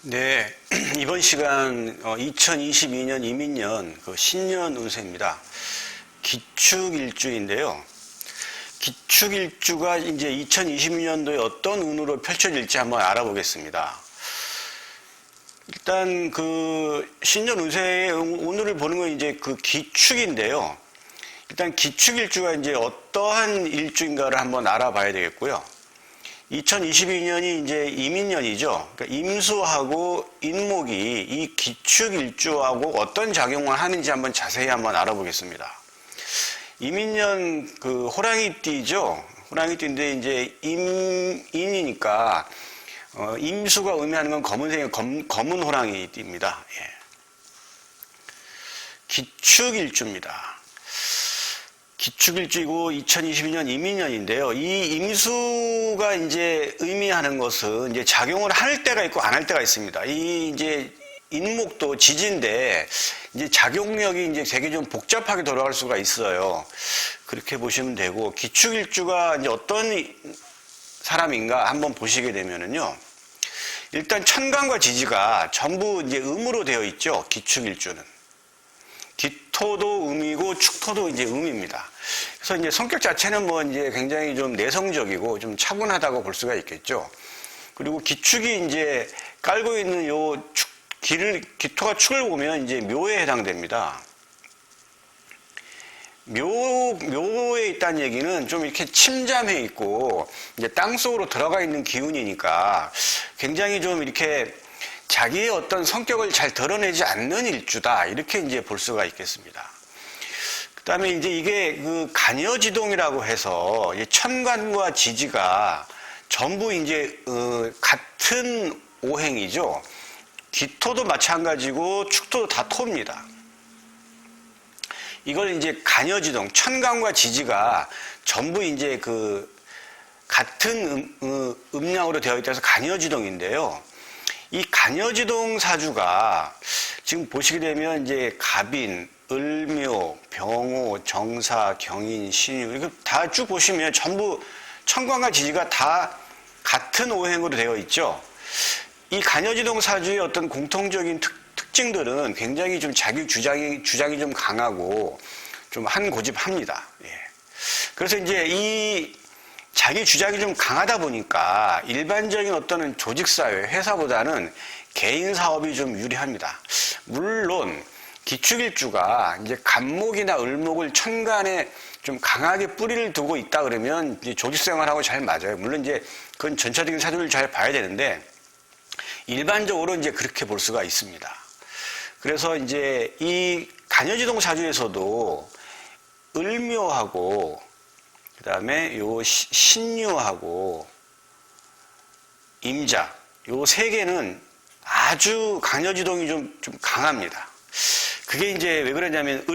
네, 이번 시간 2022년 이민년 신년 운세입니다. 기축일주인데요. 기축일주가 이제 2022년도에 어떤 운으로 펼쳐질지 한번 알아보겠습니다. 일단 신년 운세의 오늘을 보는 건 이제 기축인데요. 일단 기축일주가 이제 어떠한 일주인가를 한번 알아봐야 되겠고요. 2022년이 이제 이민년이죠. 그러니까 임수하고 인목이 이 기축일주하고 어떤 작용을 하는지 한번 자세히 한번 알아보겠습니다. 이민년 호랑이띠죠. 호랑이띠인데 이제 임인이니까 임수가 의미하는 건 검은색의 검은 호랑이띠입니다. 예. 기축일주입니다. 기축일주이고 2022년 이민년인데요. 이 임수가 이제 의미하는 것은 이제 작용을 할 때가 있고 안 할 때가 있습니다. 이 이제 인목도 지지인데 이제 작용력이 이제 되게 좀 복잡하게 돌아갈 수가 있어요. 그렇게 보시면 되고, 기축일주가 이제 어떤 사람인가 한번 보시게 되면은요. 일단 천간과 지지가 전부 이제 음으로 되어 있죠. 기축일주는. 기토도 음이고 축토도 이제 음입니다. 그래서 이제 성격 자체는 뭐 이제 굉장히 좀 내성적이고 좀 차분하다고 볼 수가 있겠죠. 그리고 기축이 이제 깔고 있는 요 기토가 축을 보면 이제 묘에 해당됩니다. 묘에 있다는 얘기는 좀 이렇게 침잠해 있고 이제 땅 속으로 들어가 있는 기운이니까 굉장히 좀 이렇게 자기의 어떤 성격을 잘 드러내지 않는 일주다, 이렇게 이제 볼 수가 있겠습니다. 그 다음에 이제 이게 간여지동이라고 해서 천간과 지지가 전부 이제 같은 오행이죠. 기토도 마찬가지고 축토도 다 토입니다. 이걸 이제 간여지동, 천간과 지지가 전부 이제 같은 음양으로 되어 있다 해서 간여지동인데요. 이 간여지동 사주가 지금 보시게 되면 이제 갑인, 을묘, 병호, 정사, 경인, 신유, 이거 다 쭉 보시면 전부 천간과 지지가 다 같은 오행으로 되어 있죠. 이 간여지동 사주의 어떤 공통적인 특징들은 굉장히 좀 자기 주장이 좀 강하고 좀 한 고집합니다. 예. 그래서 이제 이 자기 주장이 좀 강하다 보니까 일반적인 어떤 조직사회, 회사보다는 개인 사업이 좀 유리합니다. 물론 기축일주가 이제 간목이나 을목을 천간에 좀 강하게 뿌리를 두고 있다 그러면 이제 조직생활하고 잘 맞아요. 물론 이제 그건 전체적인 사주를 잘 봐야 되는데 일반적으로 이제 그렇게 볼 수가 있습니다. 그래서 이제 이 간여지동 사주에서도 을묘하고 그 다음에 요 신유하고 임자, 요 세 개는 아주 간여지동이 좀 강합니다. 그게 이제 왜 그러냐면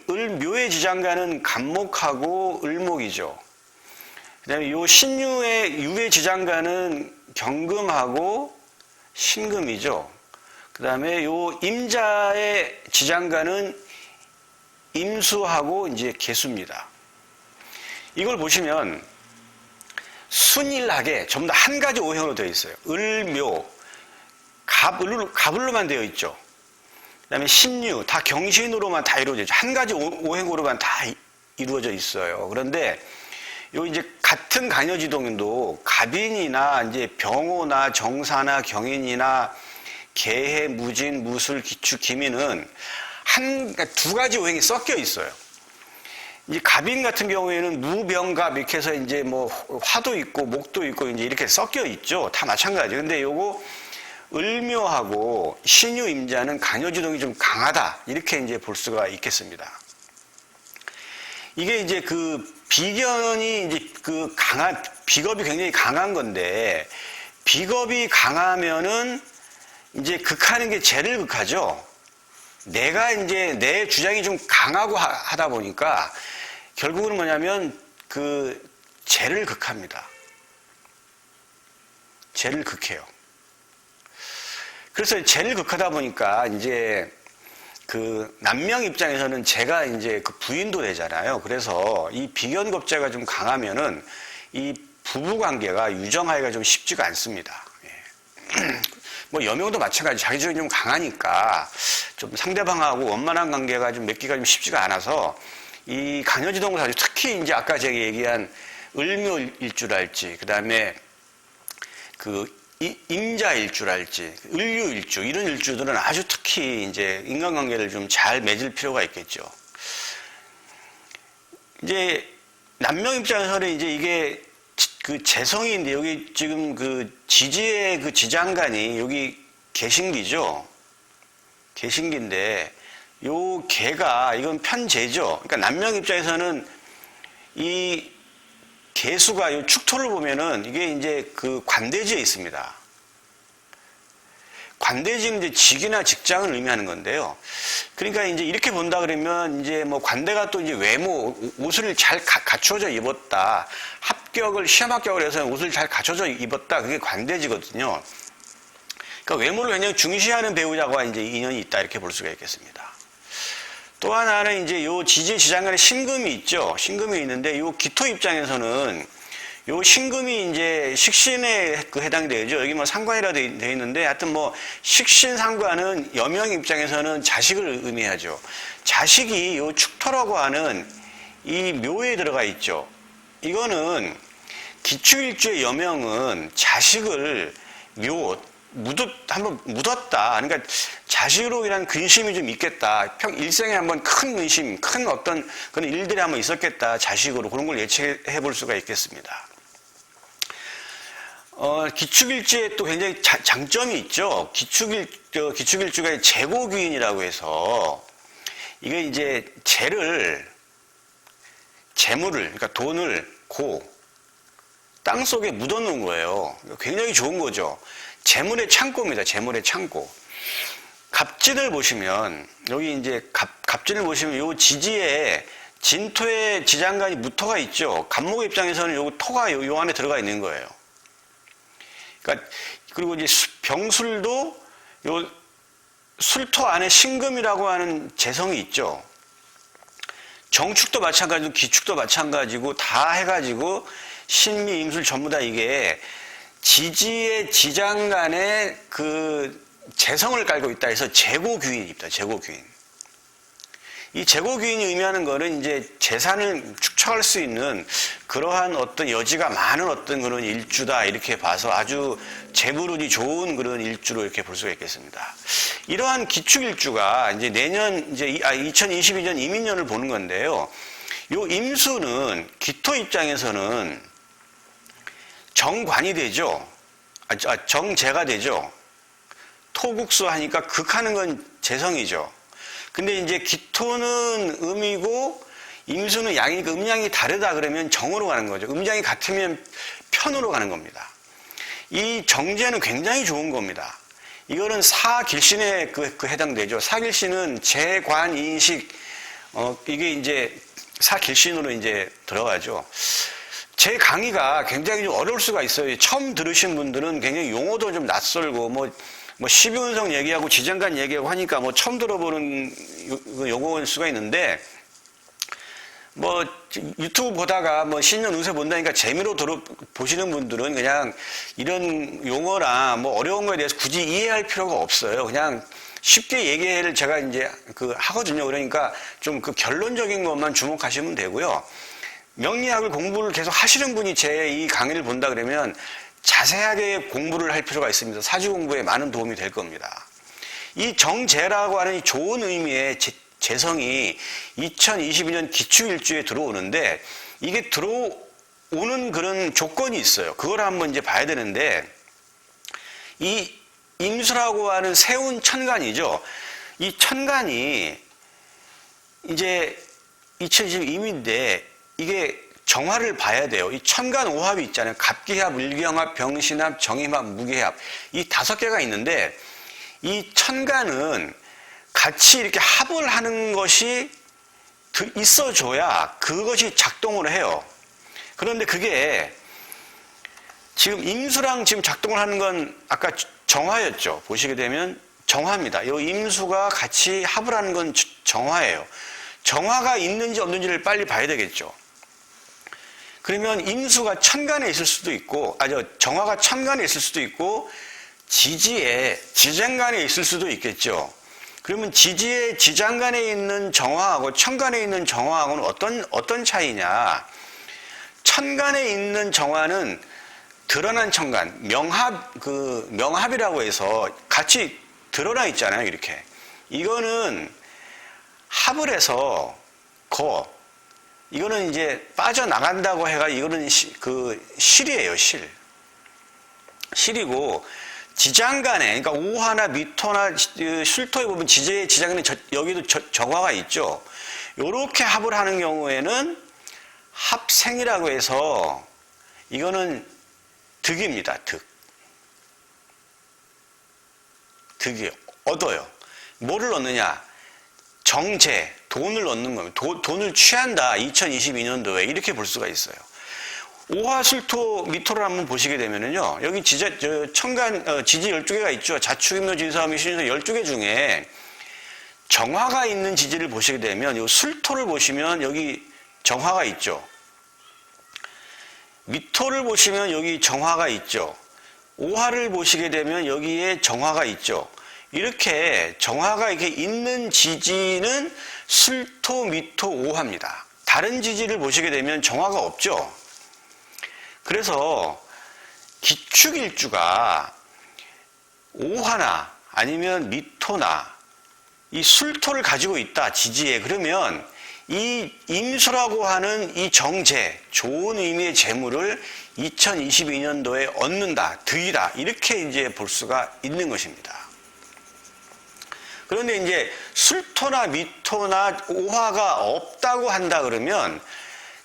을묘의 지장간은 간목하고 을목이죠. 그 다음에 요 신유의 유의 지장간은 경금하고 신금이죠. 그 다음에 요 임자의 지장간은 임수하고 이제 개수입니다. 이걸 보시면 순일하게 전부 다 한 가지 오행으로 되어 있어요. 을묘, 갑을로만 되어 있죠. 그 다음에 신유, 다 경신으로만 다 이루어져 있죠. 한 가지 오행으로만 다 이루어져 있어요. 그런데 요 이제 같은 간여지동도 갑인이나 이제 병호나 정사나 경인이나 개해, 무진, 무술, 기축, 기민은 그러니까 두 가지 오행이 섞여 있어요. 이 갑인 같은 경우에는 무병갑 이렇게 해서 이제 뭐 화도 있고 목도 있고 이제 이렇게 섞여 있죠. 다 마찬가지. 근데 요거 을묘하고 신유 임자는 간여지동이 좀 강하다, 이렇게 이제 볼 수가 있겠습니다. 이게 이제 비견이 이제 비겁이 굉장히 강한 건데, 비겁이 강하면은 이제 극하는 게 재를 극하죠. 내가 이제 내 주장이 좀 강하고 하다 보니까 결국은 뭐냐면 재를 극합니다. 재를 극해요. 그래서 재를 극하다 보니까 이제 남명 입장에서는 재가 이제 부인도 되잖아요. 그래서 이 비견겁재가 좀 강하면은 이 부부 관계가 유정하기가 좀 쉽지가 않습니다. 예. 뭐 여명도 마찬가지 자기주장이 좀 강하니까 좀 상대방하고 원만한 관계가 좀 맺기가 좀 쉽지가 않아서 이 간여지동 사주 특히 이제 아까 제가 얘기한 을묘일주랄지 그다음에 그 임자일주랄지 을유일주 이런 일주들은 아주 특히 이제 인간관계를 좀 잘 맺을 필요가 있겠죠. 이제 남명 입장에서는 이제 이게 그 재성인데 여기 지금 그 지지의 그 지장간이 여기 개신기죠. 개신기인데 요 개가 이건 편재죠. 그러니까 남명 입장에서는 이 개수가 요 축토를 보면은 이게 이제 그 관대지에 있습니다. 관대지는 이제 직이나 직장을 의미하는 건데요. 그러니까 이제 이렇게 본다 그러면 이제 뭐 관대가 또 이제 외모, 옷을 잘 갖춰져 입었다. 시험 합격을 해서 옷을 잘 갖춰져 입었다. 그게 관대지거든요. 그러니까 외모를 굉장히 중시하는 배우자와 이제 인연이 있다. 이렇게 볼 수가 있겠습니다. 또 하나는 이제 요 지지 지장간에 신금이 있죠. 신금이 있는데 요 기토 입장에서는 요 신금이 이제 식신에 그 해당이 되죠. 여기 뭐 상관이라 돼 있는데 하여튼 뭐 식신 상관은 여명 입장에서는 자식을 의미하죠. 자식이 요 축토라고 하는 이 묘에 들어가 있죠. 이거는 기축일주의 여명은 자식을 한번 묻었다. 그러니까 자식으로 인한 근심이 좀 있겠다. 일생에 한번 큰 근심, 큰 어떤 그런 일들이 한번 있었겠다. 자식으로 그런 걸 예측해 볼 수가 있겠습니다. 기축일주에 또 굉장히 장점이 있죠. 기축일주가 재고귀인이라고 해서 이게 이제 재물을, 그러니까 돈을 땅 속에 묻어놓은 거예요. 굉장히 좋은 거죠. 재물의 창고입니다. 재물의 창고. 갑진을 보시면, 여기 이제 갑진을 보시면 요 지지에 진토에 지장간이 무토가 있죠. 갑목의 입장에서는 요 토가 요 안에 들어가 있는 거예요. 그러니까, 그리고 이제 병술도 요 술토 안에 신금이라고 하는 재성이 있죠. 정축도 마찬가지고 기축도 마찬가지고 다 해가지고 신미, 임술 전부 다 이게 지지의 지장간에 그 재성을 깔고 있다 해서 재고귀인입니다. 재고귀인. 이 재고귀인이 의미하는 거는 이제 재산을 축적할 수 있는 그러한 어떤 여지가 많은 어떤 그런 일주다 이렇게 봐서 아주 재물운이 좋은 그런 일주로 이렇게 볼 수가 있겠습니다. 이러한 기축일주가 이제 내년 이제 2022년 이민년을 보는 건데요. 요 임수는 기토 입장에서는 정관이 되죠. 정재가 되죠. 토국수 하니까 극하는 건 재성이죠. 근데 이제 기토는 음이고 임수는 양이니까 음양이 다르다 그러면 정으로 가는 거죠. 음양이 같으면 편으로 가는 겁니다. 이 정재는 굉장히 좋은 겁니다. 이거는 사길신에 그 해당되죠. 사길신은 재관, 인식, 이게 이제 사길신으로 이제 들어가죠. 제 강의가 굉장히 좀 어려울 수가 있어요. 처음 들으신 분들은 굉장히 용어도 좀 낯설고, 뭐 12운성 얘기하고 지장간 얘기하고 하니까 뭐 처음 들어보는 용어일 수가 있는데, 뭐 유튜브 보다가 뭐 신년 운세 본다니까 재미로 보시는 분들은 그냥 이런 용어나 뭐 어려운 거에 대해서 굳이 이해할 필요가 없어요. 그냥 쉽게 얘기를 제가 이제 하거든요. 그러니까 좀 그 결론적인 것만 주목하시면 되고요. 명리학을 공부를 계속 하시는 분이 제 이 강의를 본다 그러면 자세하게 공부를 할 필요가 있습니다. 사주 공부에 많은 도움이 될 겁니다. 이 정재라고 하는 이 좋은 의미의 재성이 2022년 기축일주에 들어오는데 이게 들어오는 그런 조건이 있어요. 그걸 한번 이제 봐야 되는데 이 임수라고 하는 세운 천간이죠. 이 천간이 이제 2022인데 이게 정화를 봐야 돼요. 이 천간 오합이 있잖아요. 갑기합, 을기합, 병신합, 정임합, 무기합. 이 5개가 있는데 이 천간은 같이 이렇게 합을 하는 것이 있어줘야 그것이 작동을 해요. 그런데 그게 지금 임수랑 지금 작동을 하는 건 아까 정화였죠. 보시게 되면 정화입니다. 이 임수가 같이 합을 하는 건 정화예요. 정화가 있는지 없는지를 빨리 봐야 되겠죠. 그러면 임수가 천간에 있을 수도 있고, 정화가 천간에 있을 수도 있고, 지지에 지장간에 있을 수도 있겠죠. 그러면 지지에 지장간에 있는 정화하고 천간에 있는 정화하고는 어떤 차이냐? 천간에 있는 정화는 드러난 천간, 명합이라고 해서 같이 드러나 있잖아요, 이렇게. 이거는 합을 해서 이거는 이제 빠져나간다고 해가 이거는 실이에요, 실. 실이고, 지장간에, 그러니까 오화나 미토나 쉴토에 보면 지지에 지장간에 여기도 정화가 있죠. 요렇게 합을 하는 경우에는 합생이라고 해서 이거는 득입니다. 득이 얻어요. 뭐를 얻느냐? 정제, 돈을 얻는 겁니다. 돈을 취한다. 2022년도에 이렇게 볼 수가 있어요. 오화술토 미토를 한번 보시게 되면은요, 여기 천간, 지지 12개가 있죠. 자축인묘, 진사오미, 신유소 12개 중에 정화가 있는 지지를 보시게 되면, 이 술토를 보시면 여기 정화가 있죠. 미토를 보시면 여기 정화가 있죠. 오화를 보시게 되면 여기에 정화가 있죠. 이렇게 정화가 이렇게 있는 지지는 술토, 미토, 오화입니다. 다른 지지를 보시게 되면 정화가 없죠. 그래서 기축일주가 오화나 아니면 미토나 이 술토를 가지고 있다, 지지에. 그러면 이 임수라고 하는 이 정재, 좋은 의미의 재물을 2022년도에 얻는다, 득이다, 이렇게 이제 볼 수가 있는 것입니다. 그런데 이제 술토나 미토나 오화가 없다고 한다 그러면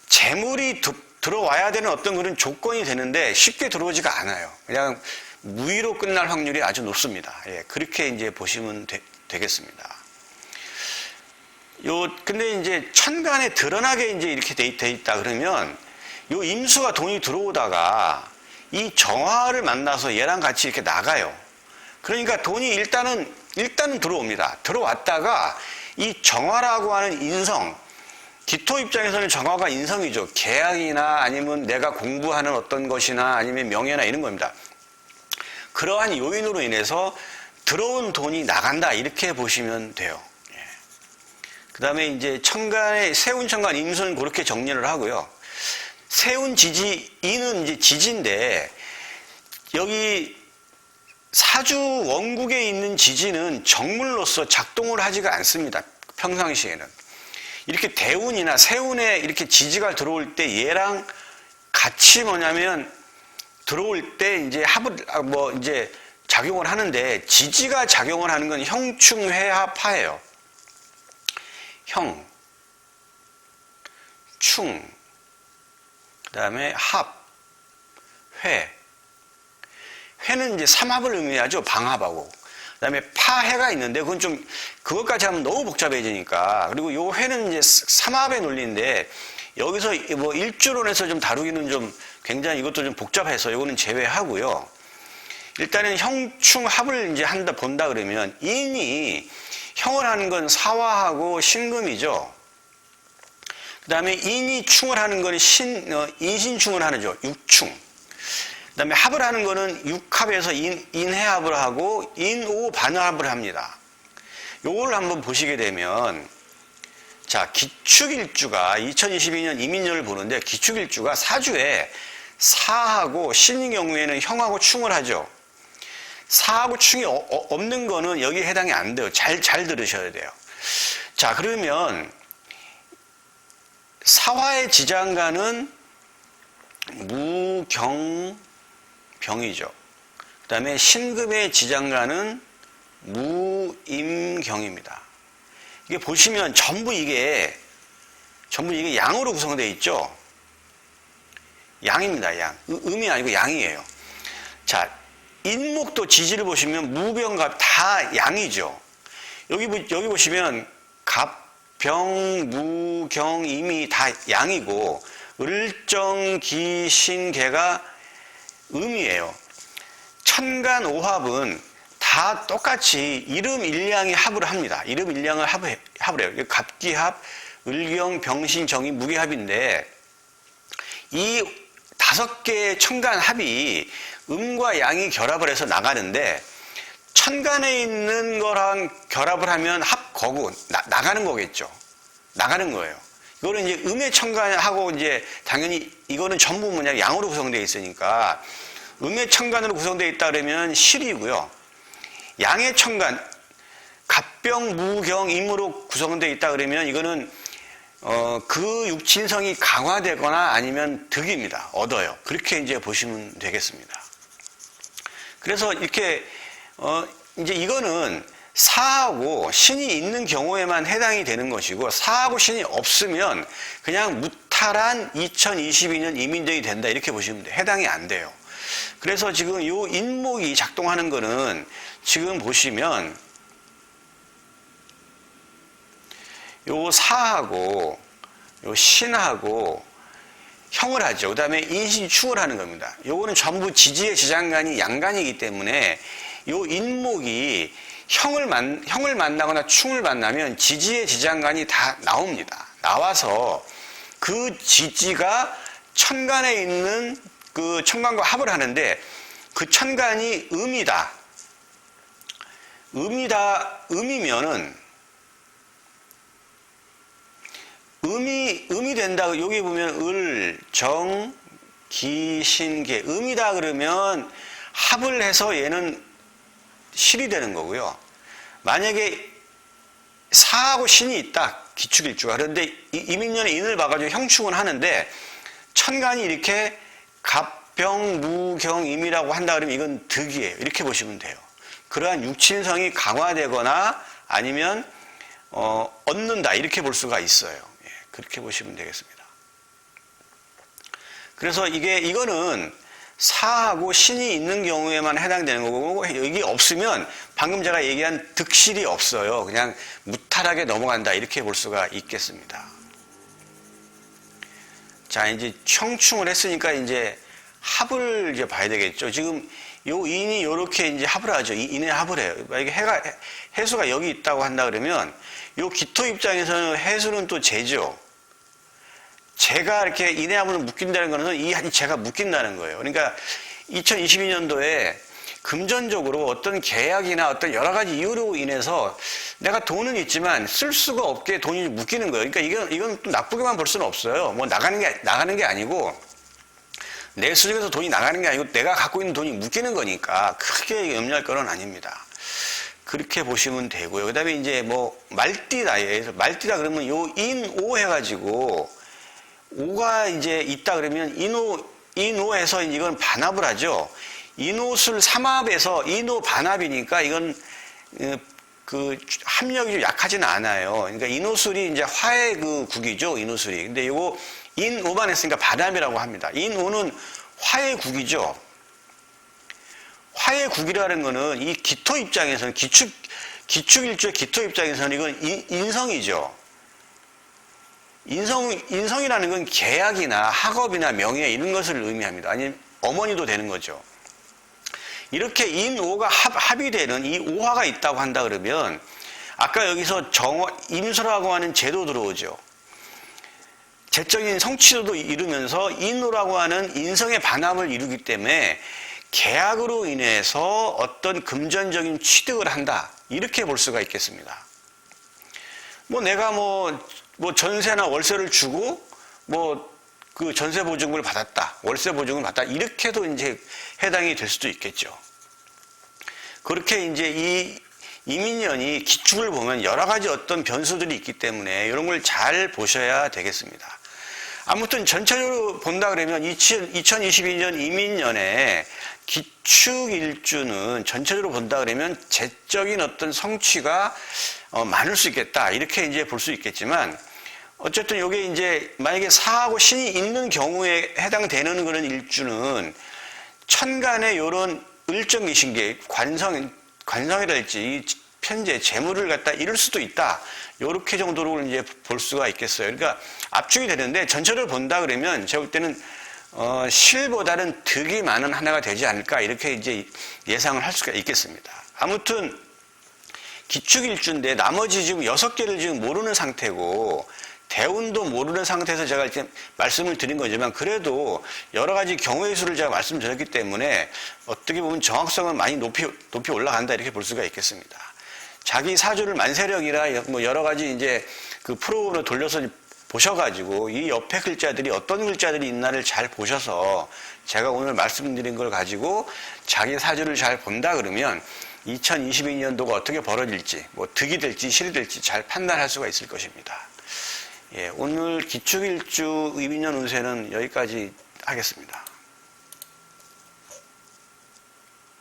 재물이 들어와야 되는 어떤 그런 조건이 되는데 쉽게 들어오지가 않아요. 그냥 무의로 끝날 확률이 아주 높습니다. 예, 그렇게 이제 보시면 되겠습니다. 근데 이제 천간에 드러나게 이제 이렇게 돼 있다 그러면 요 임수가 돈이 들어오다가 이 정화를 만나서 얘랑 같이 이렇게 나가요. 그러니까 돈이 일단은 들어옵니다. 들어왔다가 이 정화라고 하는 인성, 기토 입장에서는 정화가 인성이죠. 계약이나 아니면 내가 공부하는 어떤 것이나 아니면 명예나 이런 겁니다. 그러한 요인으로 인해서 들어온 돈이 나간다, 이렇게 보시면 돼요. 그 다음에 이제 천간에 세운 천간 임수는 그렇게 정리를 하고요. 세운 지지, 이는 이제 지지인데, 여기 사주 원국에 있는 지지는 정물로서 작동을 하지가 않습니다. 평상시에는. 이렇게 대운이나 세운에 이렇게 지지가 들어올 때 얘랑 같이 뭐냐면 들어올 때 이제 이제 작용을 하는데, 지지가 작용을 하는 건 형충, 회합, 화예요. 형, 충, 그 다음에 합, 회. 회는 이제 삼합을 의미하죠. 방합하고. 그 다음에 파해가 있는데, 그것까지 하면 너무 복잡해지니까. 그리고 요 회는 이제 삼합의 논리인데, 여기서 뭐 일주론에서 좀 다루기는 좀 굉장히 이것도 좀 복잡해서 이거는 제외하고요. 일단은 형충 합을 이제 본다 그러면, 인이 형을 하는 건 사화하고 신금이죠. 그 다음에 인이 충을 하는 건 인신충을 하는죠. 육충. 그 다음에 합을 하는 거는 육합에서 인해합을 하고 인오 반합을 합니다. 요걸 한번 보시게 되면, 자, 기축일주가 2022년 이민년을 보는데, 기축일주가 사주에 사하고 신의 경우에는 형하고 충을 하죠. 사하고 충이 없는 거는 여기에 해당이 안 돼요. 잘 들으셔야 돼요. 자, 그러면 사화의 지장간은 무경병이죠. 그 다음에 신금의 지장간은 무임경입니다. 이게 보시면 전부 이게 양으로 구성되어 있죠. 양입니다, 양. 음이 아니고 양이에요. 자, 인목도 지지를 보시면 무병갑 다 양이죠. 여기 보시면 갑, 병, 무, 경, 임이 다 양이고, 을정, 기, 신, 개가 음이에요. 천간 오합은 다 똑같이 이름 일량이 합을 합니다. 이름 일량을 합을 해요. 갑기합, 을경, 병신, 정이 무기합인데, 이 5개의 천간 합이 음과 양이 결합을 해서 나가는데 천간에 있는 거랑 결합을 하면 합거구 나가는 거겠죠. 나가는 거예요. 이거는 이제 음의 천간하고 이제 당연히 이거는 전부 뭐냐 양으로 구성되어 있으니까 음의 천간으로 구성되어 있다 그러면 실이고요. 양의 천간 갑병 무경 임으로 구성되어 있다 그러면 이거는 그 육친성이 강화되거나 아니면 득입니다. 얻어요. 그렇게 이제 보시면 되겠습니다. 그래서 이렇게 이제 이거는 사하고 신이 있는 경우에만 해당이 되는 것이고 사하고 신이 없으면 그냥 무탈한 2022년 이민정이 된다 이렇게 보시면 돼요. 해당이 안 돼요. 그래서 지금 요 인목이 작동하는 거는 지금 보시면 요 사하고 요 신하고 형을 하죠. 그 다음에 인신축을 하는 겁니다. 요거는 전부 지지의 지장간이 양간이기 때문에 요 인목이 형을 만나거나 충을 만나면 지지의 지장간이 다 나옵니다. 나와서 그 지지가 천간에 있는 그 천간과 합을 하는데 그 천간이 음이다. 음이면은 음이 된다. 여기 보면 을, 정, 기, 신, 계. 음이다 그러면 합을 해서 얘는 실이 되는 거고요. 만약에 사하고 신이 있다. 기축일주가. 그런데 이민년에 인을 봐가지고 형축은 하는데 천간이 이렇게 갑병, 무경, 임이라고 한다 그러면 이건 득이에요. 이렇게 보시면 돼요. 그러한 육친성이 강화되거나 아니면 얻는다. 이렇게 볼 수가 있어요. 그렇게 보시면 되겠습니다. 그래서 이거는 사하고 신이 있는 경우에만 해당되는 거고 여기 없으면 방금 제가 얘기한 득실이 없어요. 그냥 무탈하게 넘어간다 이렇게 볼 수가 있겠습니다. 자, 이제 형충을 했으니까 이제 합을 이제 봐야 되겠죠. 지금 요 인이 요렇게 이제 합을 하죠. 인의 합을 해요. 만약에 해수가 여기 있다고 한다 그러면 요 기토 입장에서는 해수는 또 재죠. 재가 이렇게 인의 합으로 묶인다는 거는 이 재가 묶인다는 거예요. 그러니까 2022년도에 금전적으로 어떤 계약이나 어떤 여러 가지 이유로 인해서 내가 돈은 있지만 쓸 수가 없게 돈이 묶이는 거예요. 그러니까 이건 또 나쁘게만 볼 수는 없어요. 뭐 나가는 게 아니고 내 수중에서 돈이 나가는 게 아니고 내가 갖고 있는 돈이 묶이는 거니까 크게 염려할 건 아닙니다. 그렇게 보시면 되고요. 그 다음에 이제 뭐 말띠다. 말띠다 그러면 요 인오 해가지고 오가 이제 있다 그러면 인오에서 이건 반합을 하죠. 인오술 삼합에서 인오 반합이니까 이건 그 합력이 좀 약하지는 않아요. 그러니까 인오술이 이제 화의 그 국이죠. 인오술이. 근데 이거 인오만 했으니까 반합이라고 합니다. 인오는 화의 국이죠. 화의 국이라는 거는 이 기토 입장에서는 기축일주의 기토 입장에서는 이건 인성이죠. 인성이라는 건 계약이나 학업이나 명예 이런 것을 의미합니다. 아니면 어머니도 되는 거죠. 이렇게 인오가 합이 되는 이 오화가 있다고 한다 그러면 아까 여기서 임수라고 하는 제도 들어오죠. 재적인 성취도도 이루면서 인오라고 하는 인성의 반합을 이루기 때문에 계약으로 인해서 어떤 금전적인 취득을 한다. 이렇게 볼 수가 있겠습니다. 뭐 내가 뭐 전세나 월세를 주고 그 전세 보증금을 받았다. 월세 보증금을 받았다. 이렇게도 이제 해당이 될 수도 있겠죠. 그렇게 이제 이 이민년이 기축을 보면 여러 가지 어떤 변수들이 있기 때문에 이런 걸 잘 보셔야 되겠습니다. 아무튼 전체적으로 본다 그러면 2022년 이민년에 기축일주는 전체적으로 본다 그러면 재적인 어떤 성취가 많을 수 있겠다. 이렇게 이제 볼 수 있겠지만 어쨌든 이게 이제 만약에 사하고 신이 있는 경우에 해당되는 그런 일주는 천간에 이런 을정기신계 관성이랄지 편재 재물을 갖다 잃을 수도 있다. 이렇게 정도로 이제 볼 수가 있겠어요. 그러니까 압축이 되는데 전체를 본다 그러면 제가 볼 때는 실보다는 득이 많은 하나가 되지 않을까 이렇게 이제 예상을 할 수가 있겠습니다. 아무튼 기축일주인데 나머지 지금 6개를 지금 모르는 상태고 대운도 모르는 상태에서 제가 이렇게 말씀을 드린 거지만 그래도 여러 가지 경우의 수를 제가 말씀드렸기 때문에 어떻게 보면 정확성은 많이 높이 올라간다 이렇게 볼 수가 있겠습니다. 자기 사주를 만세력이라 뭐 여러 가지 이제 그 프로그램을 돌려서 보셔가지고 이 옆에 글자들이 어떤 글자들이 있나를 잘 보셔서 제가 오늘 말씀드린 걸 가지고 자기 사주를 잘 본다 그러면 2022년도가 어떻게 벌어질지 뭐 득이 될지 실이 될지 잘 판단할 수가 있을 것입니다. 예, 오늘 기축일주 의민년 운세는 여기까지 하겠습니다.